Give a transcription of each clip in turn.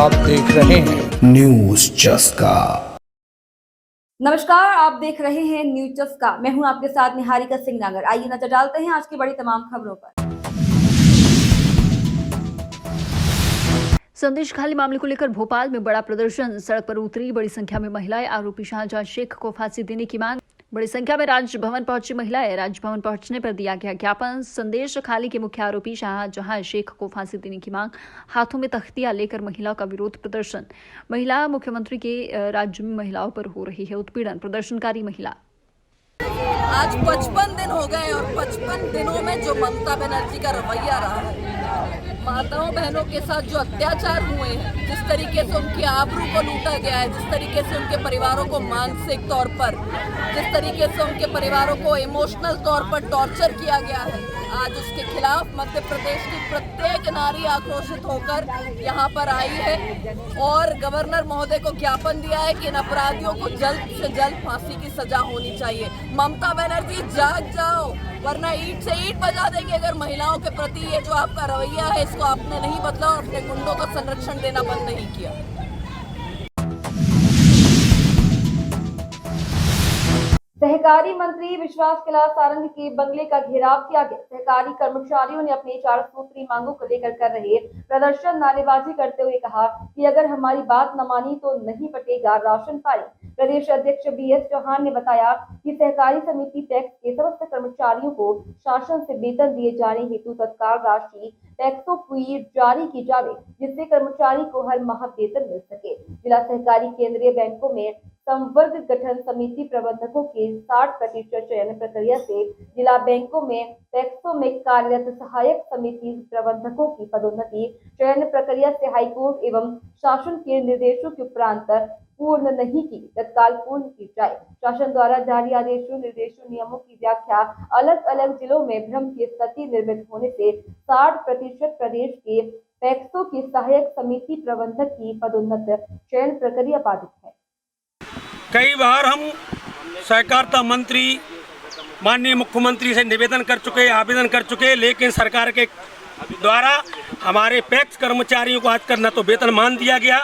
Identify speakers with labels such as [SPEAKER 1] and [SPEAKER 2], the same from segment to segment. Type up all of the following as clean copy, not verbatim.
[SPEAKER 1] आप देख रहे हैं न्यूज चस्का।
[SPEAKER 2] नमस्कार, आप देख रहे हैं न्यूज चस्का। मैं हूं आपके साथ निहारिका सिंह नागर। आइए नजर डालते हैं आज की बड़ी तमाम खबरों पर।
[SPEAKER 3] संदेश खाली मामले को लेकर भोपाल में बड़ा प्रदर्शन, सड़क पर उतरी बड़ी संख्या में महिलाएं, आरोपी शाहजहां शेख को फांसी देने की मांग। बड़ी संख्या में राजभवन पहुंची महिलाएं, राजभवन पहुंचने पर दिया गया ज्ञापन। संदेश खाली के मुख्य आरोपी शाहजहां शेख को फांसी देने की मांग, हाथों में तख्तियां लेकर महिलाओं का विरोध प्रदर्शन। महिला मुख्यमंत्री के राज्य में महिलाओं पर हो रही है उत्पीड़न, प्रदर्शनकारी महिला।
[SPEAKER 4] आज 55 दिन हो गए और 55 दिनों में जो ममता बनर्जी का रवैया रहा है, माताओं बहनों के साथ जो अत्याचार हुए हैं, जिस तरीके से उनकी आबरू को लूटा गया है, जिस तरीके से उनके परिवारों को मानसिक तौर पर, जिस तरीके से उनके परिवारों को इमोशनल तौर पर टॉर्चर किया गया है, आज उसके खिलाफ मध्य प्रदेश की प्रत्येक नारी आक्रोशित होकर यहाँ पर आई है और गवर्नर महोदय को ज्ञापन दिया है कि इन अपराधियों को जल्द से जल्द फांसी की सजा होनी चाहिए। ममता बनर्जी जाग जाओ, वरना ईंट से ईंट बजा देंगे अगर महिलाओं के प्रति ये जो आपका रवैया है इसको आपने नहीं बदला और अपने गुंडों को संरक्षण देना बंद नहीं किया।
[SPEAKER 2] सहकारी मंत्री विश्वास कैलाश सारंग के बंगले का घेराव किया गया। सहकारी कर्मचारियों ने अपनी 4 सूत्री मांगों को लेकर कर रहे प्रदर्शन नारेबाजी करते हुए कहा कि अगर हमारी बात न मानी तो नहीं पटेगा राशन पानी। प्रदेश अध्यक्ष BS चौहान ने बताया कि सहकारी समिति पैक्स के समस्त कर्मचारियों को शासन से वेतन दिए जाने हेतु तत्काल राशि पैक्सों की जारी की जाए, जिससे कर्मचारी को हर माह वेतन मिल सके। जिला सहकारी केंद्रीय बैंकों में संवर्ग गठन समिति प्रबंधकों के 60% चयन प्रक्रिया से जिला बैंकों में पैक्सों में कार्यरत सहायक समिति प्रबंधकों की पदोन्नति चयन प्रक्रिया से हाईकोर्ट एवं शासन के निर्देशों के उपरांत पूर्ण नहीं की, तत्काल पूर्ण की जाए। शासन द्वारा जारी आदेशों, निर्देशों, नियमों की व्याख्या अलग अलग जिलों में भ्रम की स्थिति निर्मित होने से 60% प्रदेश के पैक्सों की सहायक समिति प्रबंधक की पदोन्नत चयन प्रक्रिया बाधित है।
[SPEAKER 5] कई बार हम सहकारिता मंत्री माननीय मुख्यमंत्री से निवेदन कर चुके, आवेदन कर चुके, लेकिन सरकार के द्वारा हमारे पैक्स कर्मचारियों को आज तक न तो वेतनमान दिया गया।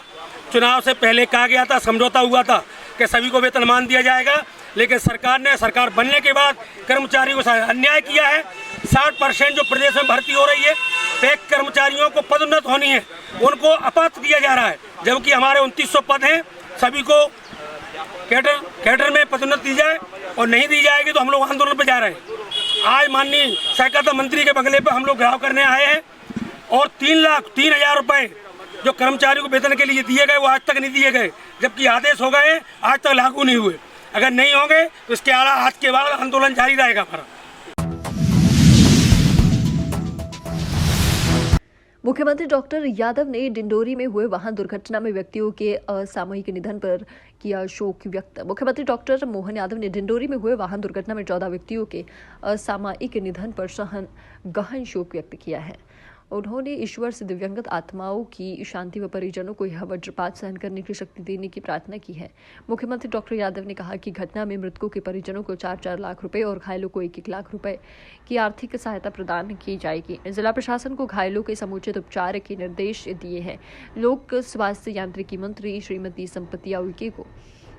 [SPEAKER 5] चुनाव से पहले कहा गया था, समझौता हुआ था कि सभी को वेतनमान दिया जाएगा, लेकिन सरकार बनने के बाद कर्मचारियों के साथ अन्याय किया है। 60% जो प्रदेश में भर्ती हो रही है पैक्स कर्मचारियों को पदोन्नत होनी है, उनको अपात्र दिया जा रहा है, जबकि हमारे 2900 पद हैं, सभी को कैडर में पदोन्नति दी जाए और नहीं दी जाएगी तो हम लोग आंदोलन पर जा रहे हैं। आज माननीय सहकारिता मंत्री के बंगले पर हम लोग घेराव करने आए हैं और 3,03,000 रुपए जो कर्मचारियों को वेतन के लिए दिए गए वो आज तक नहीं दिए गए, जबकि आदेश हो गए आज तक लागू नहीं हुए। अगर नहीं होंगे तो इसके अलावा आज के बाद आंदोलन जारी रहेगा हमारा।
[SPEAKER 3] मुख्यमंत्री डॉक्टर यादव ने डिंडोरी में हुए वाहन दुर्घटना में व्यक्तियों के असामयिक निधन पर किया शोक व्यक्त। मुख्यमंत्री डॉक्टर मोहन यादव ने डिंडोरी में हुए वाहन दुर्घटना में 14 व्यक्तियों के असामयिक निधन पर गहन शोक व्यक्त किया है। उन्होंने ईश्वर से दिव्यांगत आत्माओं की शांति व परिजनों को यह वज्रपात सहन करने की शक्ति देने की प्रार्थना की है। मुख्यमंत्री डॉक्टर यादव ने कहा कि घटना में मृतकों के परिजनों को 4-4 लाख रुपए और घायलों को 1-1 लाख रुपए की आर्थिक सहायता प्रदान की जाएगी। जिला प्रशासन को घायलों के समुचित उपचार के निर्देश दिए हैं। लोक स्वास्थ्य यांत्रिकी मंत्री श्रीमती संपत्ति उइके को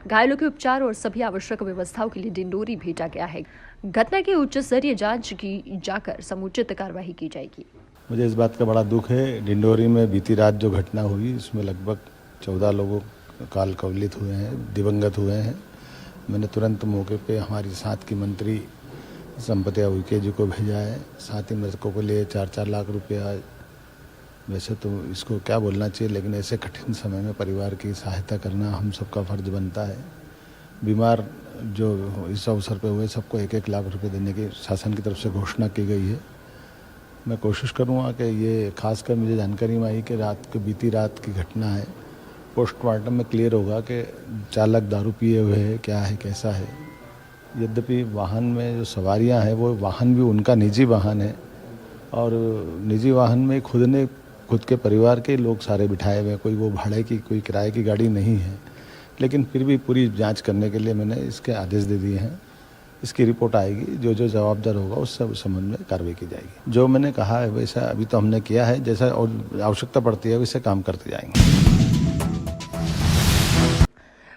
[SPEAKER 3] घायलों के उपचार और सभी आवश्यक व्यवस्थाओं के लिए डिंडोरी भेजा गया है। घटना की उच्च स्तरीय जांच की जाकर समुचित कार्रवाई की जाएगी।
[SPEAKER 6] मुझे इस बात का बड़ा दुख है, डिंडोरी में बीती रात जो घटना हुई उसमें लगभग 14 लोगों काल कवलित हुए हैं, दिवंगत हुए हैं। मैंने तुरंत मौके पे हमारी साथ की मंत्री संपत्ति उइके जी को भेजा है। साथ ही मृतकों को लिए 4-4 लाख रुपया, वैसे तो इसको क्या बोलना चाहिए, लेकिन ऐसे कठिन समय में परिवार की सहायता करना हम सबका फर्ज बनता है। बीमार जो इस अवसर पे हुए सबको 1-1 लाख रुपये देने की शासन की तरफ से घोषणा की गई है। मैं कोशिश करूँगा कि ये खासकर मुझे जानकारी में आई कि बीती रात की घटना है। पोस्टमार्टम में क्लियर होगा कि चालक दारू पिए हुए है, क्या है, कैसा है। यद्यपि वाहन में जो सवारियां हैं वो वाहन भी उनका निजी वाहन है और निजी वाहन में खुद के परिवार के लोग सारे बिठाए हुए हैं, कोई वो भाड़े की कोई किराए की गाड़ी नहीं है। लेकिन फिर भी पूरी जांच करने के लिए मैंने इसके आदेश दे दिए हैं इसकी रिपोर्ट आएगी, जो जो जवाबदार होगा उस संबंध में कार्रवाई की जाएगी। जो मैंने कहा है वैसा अभी तो हमने किया है, जैसा और आवश्यकता पड़ती है वैसे काम करते जाएंगे।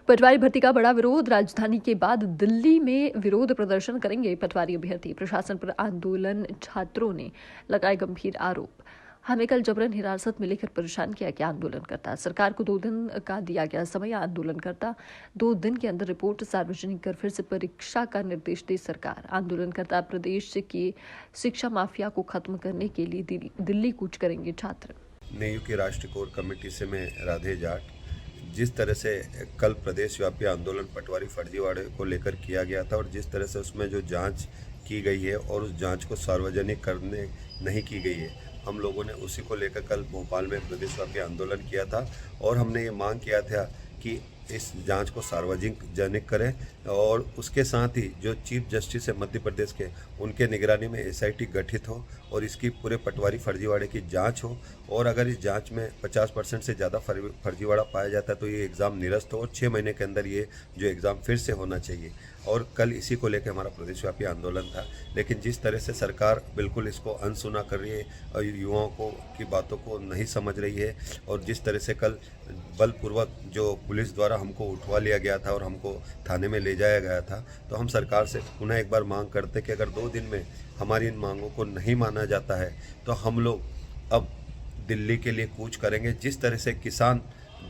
[SPEAKER 3] पटवारी भर्ती का बड़ा विरोध, राजधानी के बाद दिल्ली में विरोध प्रदर्शन करेंगे पटवारी अभ्यर्थी। प्रशासन पर आंदोलन, छात्रों ने लगाए गंभीर आरोप। हमें कल जबरन हिरासत में लेकर परेशान किया गया आंदोलनकर्ता। सरकार को 2 दिन का दिया गया समय। आंदोलनकर्ता 2 दिन के अंदर रिपोर्ट सार्वजनिक कर फिर से परीक्षा का निर्देश दे सरकार। आंदोलनकर्ता प्रदेश के शिक्षा माफिया को खत्म करने के लिए दिल्ली कूच करेंगे छात्र।
[SPEAKER 7] नेयू की राष्ट्रीय कोर कमेटी से मैं राधे जाट। जिस तरह से कल प्रदेश व्यापी आंदोलन पटवारी फर्जीवाड़े को लेकर किया गया था और जिस तरह से उसमें जो जांच की गई है और उस जांच को सार्वजनिक करने नहीं की गई है, हम लोगों ने उसी को लेकर कल भोपाल में प्रदेश व्यापी आंदोलन किया था और हमने ये मांग किया था कि इस जांच को सार्वजनिक करें और उसके साथ ही जो चीफ जस्टिस है मध्य प्रदेश के, उनके निगरानी में एसआईटी गठित हो और इसकी पूरे पटवारी फर्जीवाड़े की जांच हो और अगर इस जांच में 50% से ज़्यादा फर्जीवाड़ा पाया जाता है तो ये एग्ज़ाम निरस्त हो और 6 महीने के अंदर ये जो एग्ज़ाम फिर से होना चाहिए। और कल इसी को लेकर हमारा प्रदेशव्यापी आंदोलन था, लेकिन जिस तरह से सरकार बिल्कुल इसको अनसुना कर रही है और युवाओं को की बातों को नहीं समझ रही है और जिस तरह से कल बलपूर्वक जो पुलिस द्वारा हमको उठवा लिया गया था और हमको थाने में ले जाया गया था, तो हम सरकार से पुनः एक बार मांग करते कि अगर 2 दिन में हमारी इन मांगों को नहीं माना जाता है तो हम लोग अब दिल्ली के लिए कूच करेंगे। जिस तरह से किसान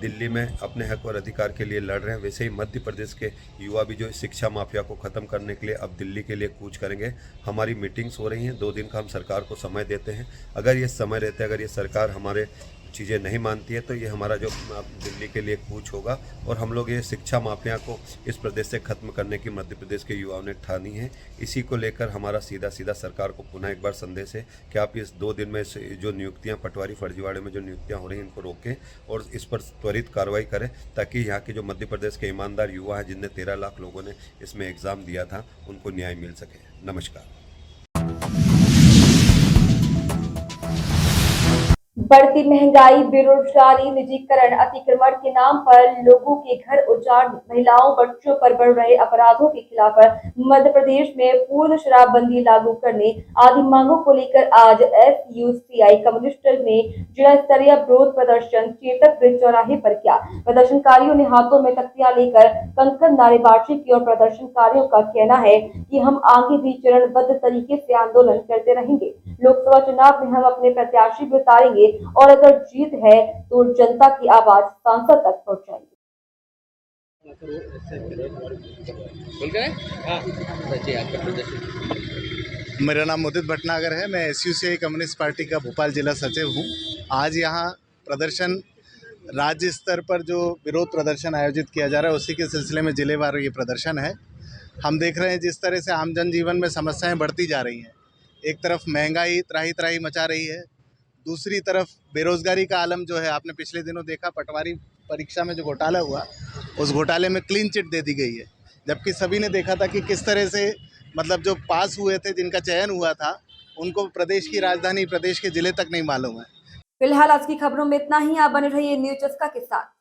[SPEAKER 7] दिल्ली में अपने हक और अधिकार के लिए लड़ रहे हैं, वैसे ही मध्य प्रदेश के युवा भी जो शिक्षा माफिया को ख़त्म करने के लिए अब दिल्ली के लिए कूच करेंगे। हमारी मीटिंग्स हो रही हैं, 2 दिन का हम सरकार को समय देते हैं। अगर ये समय रहते, अगर ये सरकार हमारे चीज़ें नहीं मानती है तो ये हमारा जो दिल्ली के लिए कूच होगा और हम लोग ये शिक्षा माफिया को इस प्रदेश से ख़त्म करने की मध्य प्रदेश के युवाओं ने ठानी है। इसी को लेकर हमारा सीधा सरकार को पुनः एक बार संदेश है कि आप इस 2 दिन में जो नियुक्तियां पटवारी फर्जीवाड़े में जो नियुक्तियां हो रही हैं इनको रोकें और इस पर त्वरित कार्रवाई करें ताकि यहाँ के जो मध्य प्रदेश के ईमानदार युवा हैं जिनने 13 लाख लोगों ने इसमें एग्ज़ाम दिया था उनको न्याय मिल सके। नमस्कार।
[SPEAKER 2] बढ़ती महंगाई, बेरोजगारी, निजीकरण, अतिक्रमण के नाम पर लोगों के घर उजाड़ने, महिलाओं, बच्चों पर बढ़ रहे अपराधों के खिलाफ मध्य प्रदेश में पूर्ण शराबबंदी लागू करने आदि मांगों को लेकर आज SUCI कम्युनिस्ट ने जिला स्तरीय विरोध प्रदर्शन चेतक ब्रिज चौराहे पर किया। प्रदर्शनकारियों ने हाथों में तख्तियां लेकर कंकड़ नारेबाजी की और प्रदर्शनकारियों का कहना है कि हम आगे भी चरणबद्ध तरीके से आंदोलन करते रहेंगे। लोकसभा चुनाव में हम अपने प्रत्याशी भी उतारेंगे और अगर जीत है तो जनता की आवाज सांसद तक पहुंचाएंगे।
[SPEAKER 8] मेरा नाम मुदित भटनागर है। मैं SUCI कम्युनिस्ट पार्टी का भोपाल जिला सचिव हूं। आज यहां प्रदर्शन राज्य स्तर पर जो विरोध प्रदर्शन आयोजित किया जा रहा है उसी के सिलसिले में जिलेवार ये प्रदर्शन है। हम देख रहे हैं जिस तरह से आम जनजीवन में समस्याएं बढ़ती जा रही हैं। एक तरफ महंगाई त्राही त्राही मचा रही है, दूसरी तरफ बेरोजगारी का आलम जो है, आपने पिछले दिनों देखा पटवारी परीक्षा में जो घोटाला हुआ उस घोटाले में क्लीन चिट दे दी गई है, जबकि सभी ने देखा था कि किस तरह से मतलब जो पास हुए थे, जिनका चयन हुआ था, उनको प्रदेश की राजधानी, प्रदेश के जिले तक नहीं मालूम है।
[SPEAKER 2] फिलहाल आज की खबरों में इतना ही। आप बने रहिए न्यूज़ चस्का के साथ।